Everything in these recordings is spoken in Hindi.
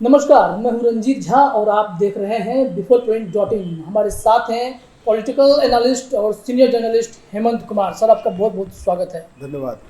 नमस्कार, मैं हूं रंजीत झा और आप देख रहे हैं बिफोरप्रिंट.इन। हमारे साथ हैं पॉलिटिकल एनालिस्ट और senior journalist Hemant Kumar. Sir, आपका बहुत बहुत स्वागत है। धन्यवाद।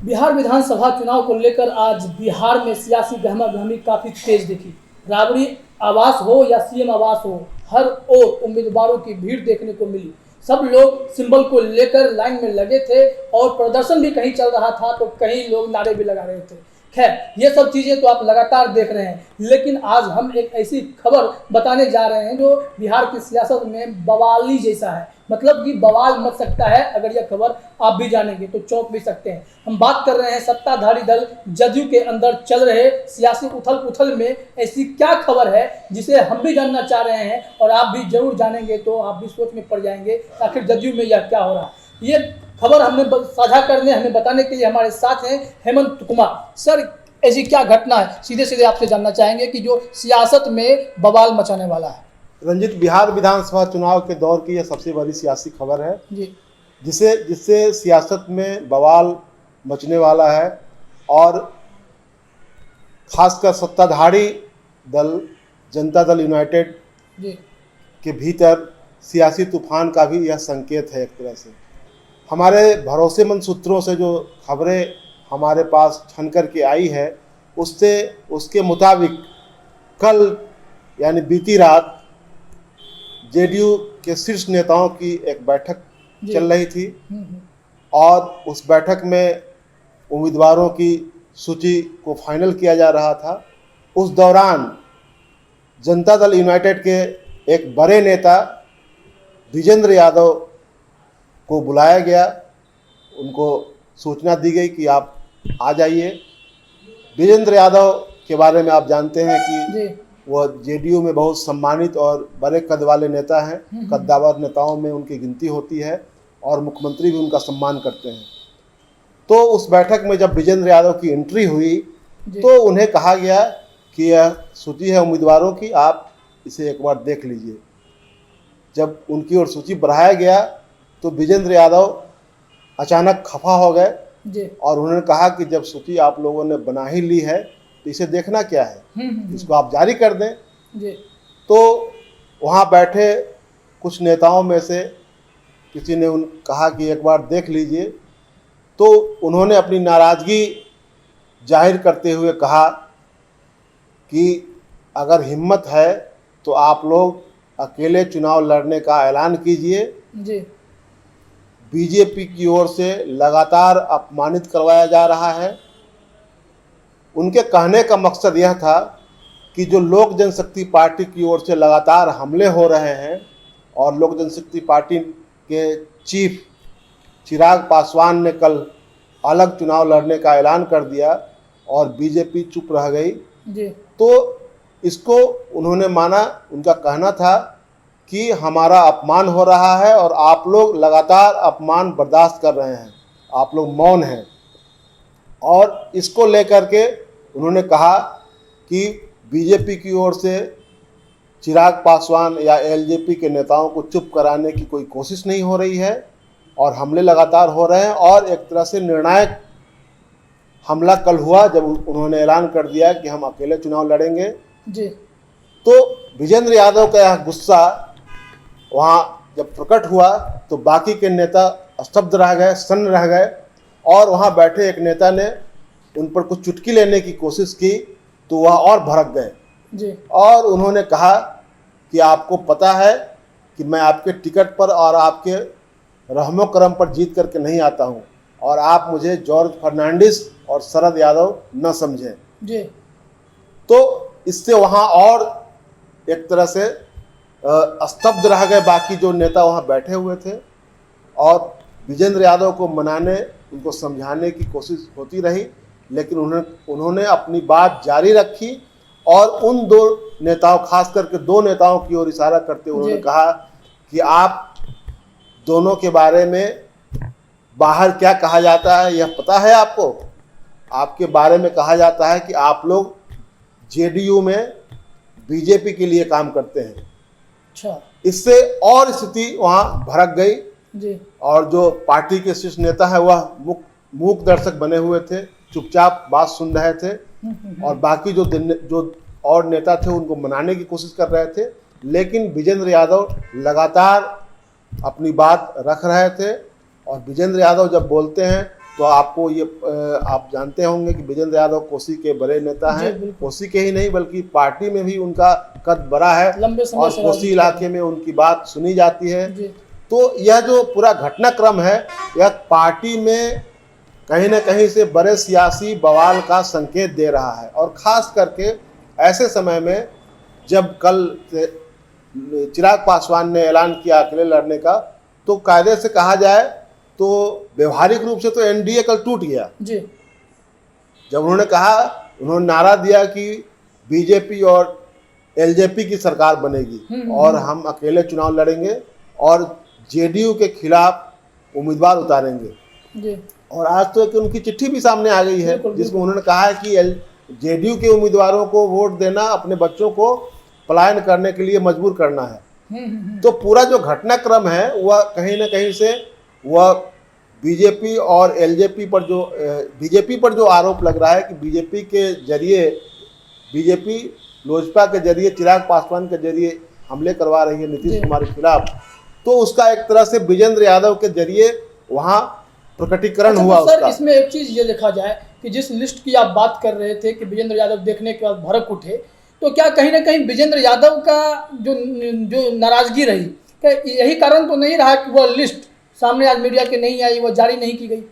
बिहार विधानसभा चुनाव को लेकर आज बिहार में सियासी गहमा गहमी काफ़ी तेज दिखी। राबड़ी आवास हो या सीएम आवास हो, हर ओर उम्मीदवारों की भीड़ देखने को मिली। सब लोग सिंबल को लेकर लाइन में लगे थे और प्रदर्शन भी कहीं चल रहा था तो कहीं लोग नारे भी लगा रहे थे। खैर, ये सब चीज़ें तो आप लगातार देख रहे हैं, लेकिन आज हम एक ऐसी खबर बताने जा रहे हैं जो बिहार की सियासत में बवाली जैसा है। मतलब कि बवाल मच सकता है। अगर यह खबर आप भी जानेंगे तो चौंक भी सकते हैं। हम बात कर रहे हैं सत्ताधारी दल जदयू के अंदर चल रहे सियासी उथल पुथल में ऐसी क्या खबर है जिसे हम भी जानना चाह रहे हैं और आप भी जरूर जानेंगे तो आप भी सोच में पड़ जाएंगे आखिर जदयू में यह क्या हो रहा है। ये खबर हमने साझा करने, हमें बताने के लिए हमारे साथ हैं हेमंत कुमार। सर, ऐसी क्या घटना है, सीधे सीधे आपसे जानना चाहेंगे कि जो सियासत में बवाल मचाने वाला है। रंजित, बिहार विधानसभा चुनाव के दौर की यह सबसे बड़ी सियासी खबर है जी, जिससे सियासत में बवाल मचने वाला है और खासकर सत्ताधारी दल जनता दल यूनाइटेड जी, के भीतर सियासी तूफान का भी यह संकेत है। एक तरह से हमारे भरोसेमंद सूत्रों से जो खबरें हमारे पास छन कर के आई है उसके मुताबिक कल यानी बीती रात जेडीयू के शीर्ष नेताओं की एक बैठक चल रही थी और उस बैठक में उम्मीदवारों की सूची को फाइनल किया जा रहा था। उस दौरान जनता दल यूनाइटेड के एक बड़े नेता विजेंद्र यादव को बुलाया गया। उनको सूचना दी गई कि आप आ जाइए। विजेंद्र यादव के बारे में आप जानते हैं कि वह जेडीयू में बहुत सम्मानित और बड़े कद वाले नेता हैं। कद्दावर नेताओं में उनकी गिनती होती है और मुख्यमंत्री भी उनका सम्मान करते हैं। तो उस बैठक में जब विजेंद्र यादव की एंट्री हुई तो उन्हें कहा गया कि यह सूची है उम्मीदवारों की, आप इसे एक बार देख लीजिए। जब उनकी ओर सूची बढ़ाया गया तो विजेंद्र यादव अचानक खफा हो गए और उन्होंने कहा कि जब सूची आप लोगों ने बना ही ली है तो इसे देखना क्या है, इसको आप जारी कर दें। तो वहाँ बैठे कुछ नेताओं में से किसी ने कहा कि एक बार देख लीजिए। तो उन्होंने अपनी नाराज़गी जाहिर करते हुए कहा कि अगर हिम्मत है तो आप लोग अकेले चुनाव लड़ने का ऐलान कीजिए। बीजेपी की ओर से लगातार अपमानित करवाया जा रहा है। उनके कहने का मकसद यह था कि जो लोक जनशक्ति पार्टी की ओर से लगातार हमले हो रहे हैं और लोक जनशक्ति पार्टी के चीफ चिराग पासवान ने कल अलग चुनाव लड़ने का ऐलान कर दिया और बीजेपी चुप रह गई। तो इसको उन्होंने माना, उनका कहना था कि हमारा अपमान हो रहा है और आप लोग लगातार अपमान बर्दाश्त कर रहे हैं, आप लोग मौन हैं। और इसको लेकर के उन्होंने कहा कि बीजेपी की ओर से चिराग पासवान या एलजेपी के नेताओं को चुप कराने की कोई कोशिश नहीं हो रही है और हमले लगातार हो रहे हैं। और एक तरह से निर्णायक हमला कल हुआ जब उन्होंने ऐलान कर दिया कि हम अकेले चुनाव लड़ेंगे। तो विजेंद्र यादव का यह गुस्सा वहाँ जब प्रकट हुआ तो बाकी के नेता स्तब्ध रह गए, सन्न रह गए और वहाँ बैठे एक नेता ने उन पर कुछ चुटकी लेने की कोशिश की तो वह और भड़क गए और उन्होंने कहा कि आपको पता है कि मैं आपके टिकट पर और आपके रहमो करम पर जीत करके नहीं आता हूँ और आप मुझे जॉर्ज फर्नांडिस और शरद यादव न समझें। तो इससे वहाँ और एक तरह से स्तब्ध रह गए बाकी जो नेता वहाँ बैठे हुए थे और विजेंद्र यादव को मनाने, उनको समझाने की कोशिश होती रही, लेकिन उन्होंने अपनी बात जारी रखी और उन दो नेताओं, खास करके दो नेताओं की ओर इशारा करते हुए उन्होंने कहा कि आप दोनों के बारे में बाहर क्या कहा जाता है यह पता है आपको? आपके बारे में कहा जाता है कि आप लोग जेडीयू में बीजेपी के लिए काम करते हैं। अच्छा। इससे और स्थिति वहाँ भड़क गई और जो पार्टी के शीर्ष नेता है वह मूक दर्शक बने हुए थे, चुपचाप बात सुन रहे थे और बाकी जो और नेता थे उनको मनाने की कोशिश कर रहे थे, लेकिन विजेंद्र यादव लगातार अपनी बात रख रहे थे। और विजेंद्र यादव जब बोलते हैं तो आपको ये आप जानते होंगे कि विजेंद्र यादव कोसी के बड़े नेता हैं। कोसी के ही नहीं बल्कि पार्टी में भी उनका कद बड़ा है और कोसी इलाके में उनकी बात सुनी जाती है। तो यह जो पूरा घटनाक्रम है यह पार्टी में कहीं न कहीं से बड़े सियासी बवाल का संकेत दे रहा है। और ख़ास करके ऐसे समय में जब कल चिराग पासवान ने ऐलान किया अकेले लड़ने का, तो कायदे से कहा जाए तो व्यवहारिक रूप से तो एनडीए कल टूट गया जी। जब उन्होंने नारा दिया कि बीजेपी और एलजेपी की सरकार बनेगी और हम अकेले चुनाव लड़ेंगे और जेडीयू के खिलाफ उम्मीदवार उतारेंगे जी। और आज तो एक उनकी चिट्ठी भी सामने आ गई है जिसमें उन्होंने कहा है कि जेडीयू के उम्मीदवारों को वोट देना अपने बच्चों को पलायन करने के लिए मजबूर करना है। तो पूरा जो घटनाक्रम है वह कहीं ना कहीं से वह बीजेपी और एलजेपी पर बीजेपी पर जो आरोप लग रहा है कि बीजेपी के जरिए बीजेपी लोजपा के जरिए चिराग पासवान के जरिए हमले करवा रही है नीतीश कुमार के खिलाफ, तो उसका एक तरह से विजेंद्र यादव के जरिए वहाँ प्रकटीकरण हुआ। तो सर इसमें एक चीज़ ये देखा जाए कि जिस लिस्ट की आप बात कर रहे थे कि विजेंद्र यादव देखने के बाद भड़क उठे, तो क्या कहीं ना कहीं विजेंद्र यादव का जो नाराजगी रही, क्या यही कारण तो नहीं रहा कि वह लिस्ट सामने आज मीडिया के नहीं आई, वह जारी नहीं की गई?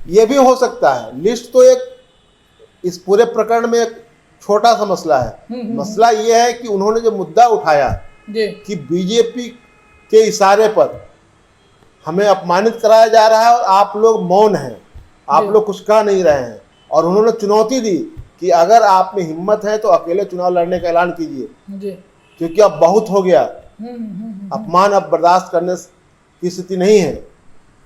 ये भी हो सकता है। लिस्ट तो एक इस पूरे प्रकरण में एक छोटा सा मसला है। मसला ये है कि उन्होंने जो मुद्दा उठाया कि बीजेपी के इशारे पर हमें अपमानित कराया जा रहा है और आप लोग मौन हैं, आप लोग कुछ कह नहीं रहे हैं, और उन्होंने चुनौती दी कि अगर आप में हिम्मत है तो अकेले चुनाव लड़ने का ऐलान कीजिए, क्योंकि अब बहुत हो गया, अपमान अब बर्दाश्त करने की स्थिति नहीं है।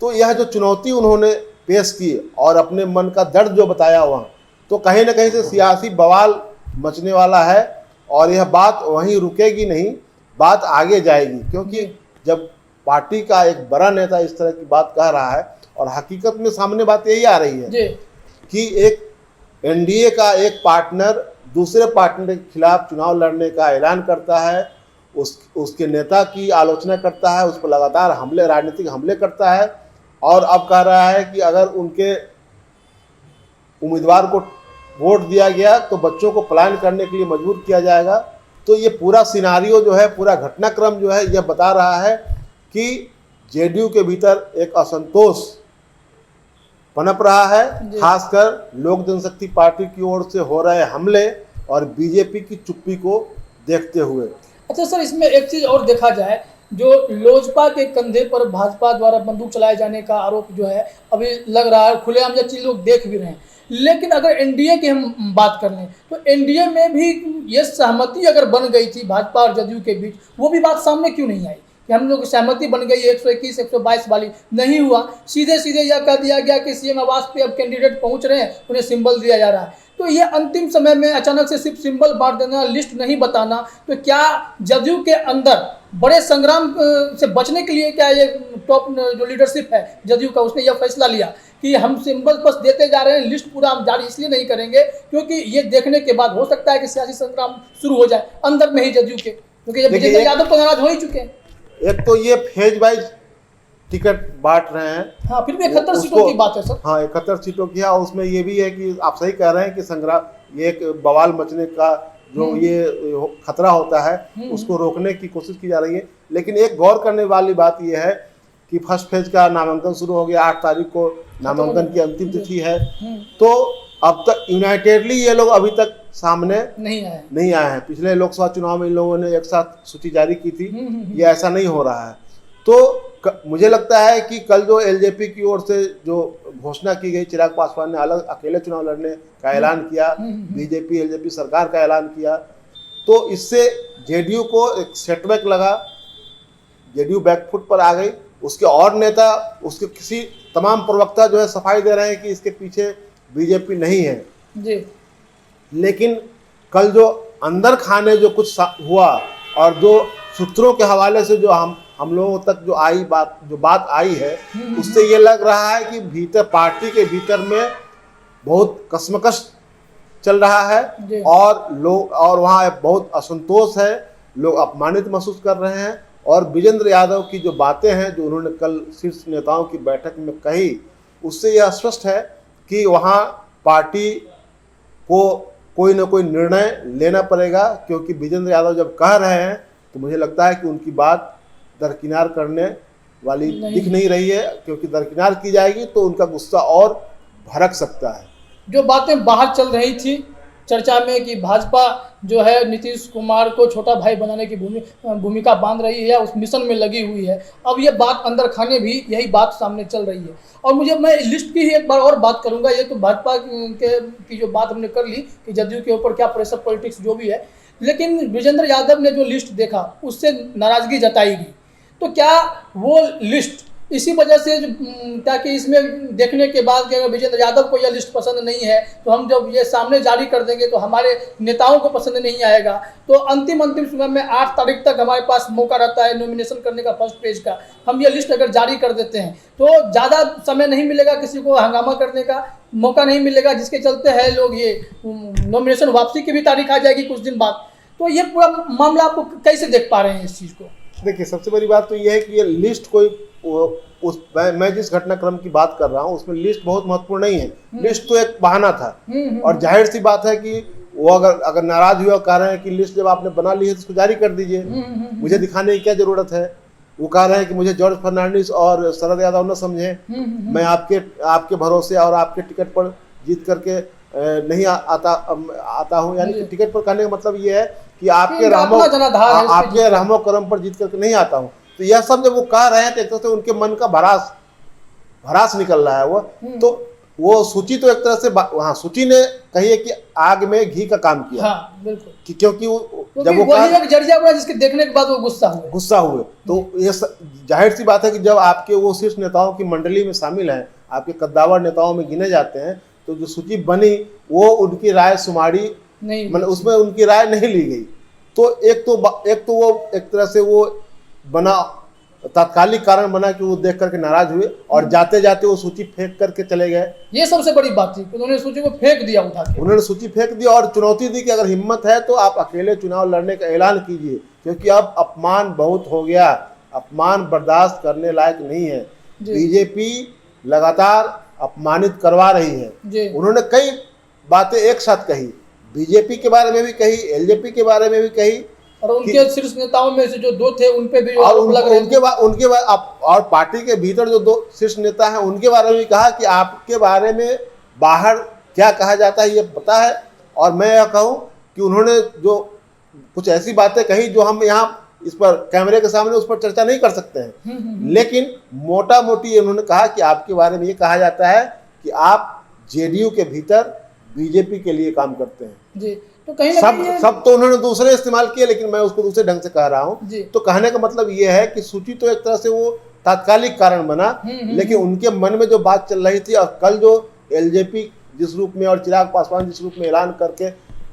तो यह जो चुनौती उन्होंने पेश की और अपने मन का दर्द जो बताया वहाँ, तो कहीं ना कहीं से सियासी बवाल मचने वाला है और यह बात वहीं रुकेगी नहीं, बात आगे जाएगी। क्योंकि जब पार्टी का एक बड़ा नेता इस तरह की बात कह रहा है, और हकीकत में सामने बात यही आ रही है कि एक एनडीए का एक पार्टनर दूसरे पार्टनर के खिलाफ चुनाव लड़ने का ऐलान करता है, उसके नेता की आलोचना करता है, उस पर लगातार राजनीतिक हमले करता है, और अब कह रहा है कि अगर उनके उम्मीदवार को वोट दिया गया तो बच्चों को पलायन करने के लिए मजबूर किया जाएगा। तो ये पूरा सिनारियो जो है, पूरा घटनाक्रम जो है, यह बता रहा है कि जेडीयू के भीतर एक असंतोष पनप रहा है, खासकर लोक जनशक्ति पार्टी की ओर से हो रहे हमले और बीजेपी की चुप्पी को देखते हुए। अच्छा सर, इसमें एक चीज़ और देखा जाए, जो लोजपा के कंधे पर भाजपा द्वारा बंदूक चलाए जाने का आरोप जो है अभी लग रहा है, खुलेआम ये चीज़ लोग देख भी रहे हैं। लेकिन अगर एनडीए की हम बात कर लें तो एनडीए में भी ये सहमति अगर बन गई थी भाजपा और जदयू के बीच, वो भी बात सामने क्यों नहीं आई कि हम लोग सहमति बन गई 121 122 वाली? नहीं हुआ, सीधे सीधे यह कह दिया गया कि सीएम आवास पे अब कैंडिडेट पहुंच रहे हैं, उन्हें सिंबल दिया जा रहा है। तो ये अंतिम समय में अचानक से सिर्फ सिंबल बांट देना, लिस्ट नहीं बताना, तो क्या जदयू के अंदर बड़े संग्राम से बचने के लिए क्या ये टॉप जो लीडरशिप है जदयू का, उसने यह फैसला लिया कि हम सिंबल बस देते जा रहे हैं, लिस्ट पूरा हम जारी इसलिए नहीं करेंगे क्योंकि ये देखने के बाद हो सकता है कि सियासी संग्राम शुरू हो जाए अंदर में ही जदयू के, क्योंकि जब विजेंद्र यादव तो नाराज हो ही चुके हैं। एक तो ये फेज वाइज टिकट बांट रहे हैं। हाँ, फिर भी 71 सीटों की बात है सर। हाँ, 71 सीटों की है, और उसमें ये भी है कि आप सही कह रहे हैं कि संग्राम, ये एक बवाल मचने का जो ये खतरा होता है उसको रोकने की कोशिश की जा रही है। लेकिन एक गौर करने वाली बात यह है कि फर्स्ट फेज का नामांकन शुरू हो गया, 8 तारीख को नामांकन की अंतिम तिथि है। तो अब तक यूनाइटेडली ये लोग अभी तक सामने नहीं आए हैं। पिछले लोकसभा चुनाव में इन लोगों ने एक साथ सूची जारी की थी, ये ऐसा नहीं हो रहा है। तो मुझे लगता है कि कल जो एलजेपी की ओर से जो घोषणा की गई, चिराग पासवान ने अलग अकेले चुनाव लड़ने का ऐलान किया, बीजेपी एलजेपी सरकार का ऐलान किया, तो इससे जेडीयू को एक सेटबैक लगा, जेडीयू बैकफुट पर आ गई। उसके और नेता, उसके किसी तमाम प्रवक्ता जो है सफाई दे रहे हैं कि इसके पीछे बीजेपी नहीं है जी। लेकिन कल जो अंदर खाने जो कुछ हुआ और जो सूत्रों के हवाले से जो हम लोगों तक जो बात आई है, उससे ये लग रहा है कि भीतर पार्टी के भीतर में बहुत कशमकश चल रहा है जी। और लोग और वहाँ बहुत असंतोष है, लोग अपमानित महसूस कर रहे हैं। और विजेंद्र यादव की जो बातें हैं जो उन्होंने कल शीर्ष नेताओं की बैठक में कही, उससे यह स्पष्ट है कि वहाँ पार्टी को कोई ना कोई निर्णय लेना पड़ेगा, क्योंकि विजेंद्र यादव जब कह रहे हैं तो मुझे लगता है कि उनकी बात दरकिनार करने वाली दिख नहीं रही है, क्योंकि दरकिनार की जाएगी तो उनका गुस्सा और भड़क सकता है। जो बातें बाहर चल रही थी चर्चा में कि भाजपा जो है नीतीश कुमार को छोटा भाई बनाने की भूमिका बांध रही है, उस मिशन में लगी हुई है, अब ये बात अंदर खाने भी यही बात सामने चल रही है। और मैं लिस्ट की ही एक बार और बात करूंगा। ये तो भाजपा की जो बात हमने कर ली कि जदयू के ऊपर क्या प्रेशर पॉलिटिक्स जो भी है, लेकिन विजेंद्र यादव ने जो लिस्ट देखा उससे नाराजगी जताई गई। तो क्या वो लिस्ट इसी वजह से ताकि इसमें देखने के बाद कि अगर विजेंद्र यादव को यह लिस्ट पसंद नहीं है तो हम जब ये सामने जारी कर देंगे तो हमारे नेताओं को पसंद नहीं आएगा, तो अंतिम समय में 8 तारीख तक हमारे पास मौका रहता है नॉमिनेशन करने का फर्स्ट पेज का। हम ये लिस्ट अगर जारी कर देते हैं तो ज़्यादा समय नहीं मिलेगा, किसी को हंगामा करने का मौका नहीं मिलेगा, जिसके चलते है लोग ये नॉमिनेशन वापसी की भी तारीख आ जाएगी कुछ दिन बाद। तो ये पूरा मामला आपको कैसे देख पा रहे हैं इस चीज़ को? देखिए, सबसे बड़ी बात तो ये है कि ये लिस्ट कोई मैं जिस घटनाक्रम की बात कर रहा हूँ उसमें लिस्ट बहुत महत्वपूर्ण नहीं है। लिस्ट तो एक बहाना था और जाहिर सी बात है कि वो अगर नाराज हुए और कह रहे हैं कि लिस्ट जब आपने बना ली है तो उसको जारी कर दीजिए, मुझे दिखाने की क्या जरूरत है। वो कह रहे हैं कि मुझे जॉर्ज फर्नांडिस और शरद यादव न समझे, मैं आपके भरोसे और आपके टिकट पर जीत करके नहीं आता हूँ। यानी कि टिकट पर कहने का मतलब ये है कि आपके रहमो करम पर जीत करके नहीं आता हूँ। तो यह सब जब वो कह रहे हैं तो एक तरह से उनके मन का भरास निकल रहा है। वो सूची तो एक तरह से हाँ, सूची ने कही है कि आग में घी का काम किया। हाँ, बिल्कुल। क्योंकि जब वो जरिया बना जिसके देखने के बाद वो गुस्सा हुए तो ये जाहिर सी बात है कि जब आपके वो शीर्ष नेताओं की मंडली में शामिल हैं, आपके कद्दावर नेताओं में गिने जाते हैं, तो जो सूची बनी वो उनकी राय शुमारी नहीं, मतलब उसमें उनकी राय नहीं ली गई। तो एक तो वो एक तरह से वो बना तात्कालिक कारण बना कि वो देख करके नाराज हुए और जाते जाते वो सूची फेंक करके चले गए। ये सबसे बड़ी बात थी, उन्होंने सूची को फेंक दिया उठा के। उन्होंने सूची फेंक दिया और चुनौती दी कि अगर हिम्मत है तो आप अकेले चुनाव लड़ने का ऐलान कीजिए, क्योंकि अब अपमान बहुत हो गया, अपमान बर्दाश्त करने लायक नहीं है। बीजेपी लगातार अपमानित करवा रही है। उन्होंने कई बातें एक साथ कही, बीजेपी के बारे में भी कही, एलजेपी के बारे में भी कही, और उनके शीर्ष नेताओं में से जो 2 थे उन पे भी आरोप लग रहे उनके और पार्टी के भीतर जो 2 शीर्ष नेता हैं उनके बारे में भी कहा कि आपके बारे में बाहर क्या कहा जाता है ये पता है। और मैं यह कहूँ कि उन्होंने जो कुछ ऐसी बातें कही जो हम यहाँ इस पर कैमरे के सामने उस पर चर्चा नहीं कर सकते हैं, लेकिन मोटा मोटी उन्होंने कहा कि आपके बारे में ये कहा जाता है कि आप जेडीयू के भीतर बीजेपी के लिए काम करते हैं। जी, तो कहीं सब तो उन्होंने दूसरे इस्तेमाल किए, लेकिन मैं उसको दूसरे ढंग से कह रहा हूँ। तो कहने का मतलब ये है कि सूची तो एक तरह से वो तात्कालिक कारण बना, लेकिन उनके मन में जो बात चल रही थी और कल जो एलजेपी जिस रूप में और चिराग पासवान जिस रूप में ऐलान करके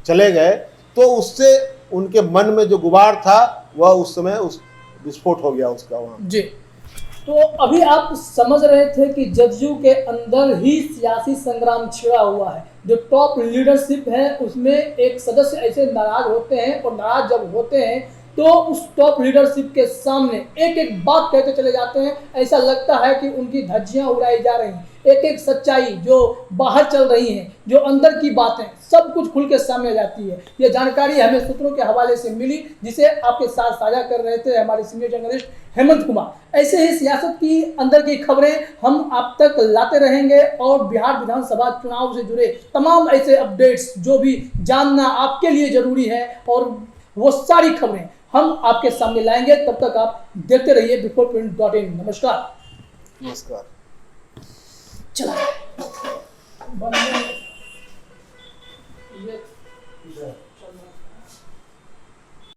चले गए, तो उससे उनके मन में जो गुबार था वह उस समय उस विस्फोट हो गया उसका वहाँ। जी, तो अभी आप समझ रहे थे कि जदयू के अंदर ही सियासी संग्राम छिड़ा हुआ है। जो टॉप लीडरशिप है उसमें एक सदस्य ऐसे नाराज होते हैं, और नाराज जब होते हैं तो उस टॉप लीडरशिप के सामने एक एक बात कहते चले जाते हैं। ऐसा लगता है कि उनकी धज्जियां उड़ाई जा रही हैं। एक एक सच्चाई जो बाहर चल रही है, जो अंदर की बातें, सब कुछ खुल के सामने जाती है। ये जानकारी हमें सूत्रों के हवाले से मिली, जिसे आपके साथ साझा कर रहे थे हमारे सीनियर जर्नलिस्ट हेमंत कुमार। ऐसे ही सियासत की अंदर की खबरें हम आप तक लाते रहेंगे, और बिहार विधानसभा चुनाव से जुड़े तमाम ऐसे अपडेट्स जो भी जानना आपके लिए जरूरी है, और वो सारी खबरें हम आपके सामने लाएंगे। तब तक आप देखते रहिए bigfootprint.in। नमस्कार। चला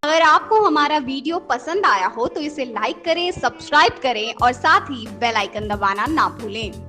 अगर आपको हमारा वीडियो पसंद आया हो तो इसे लाइक करें, सब्सक्राइब करें और साथ ही बेल आइकन दबाना ना भूलें।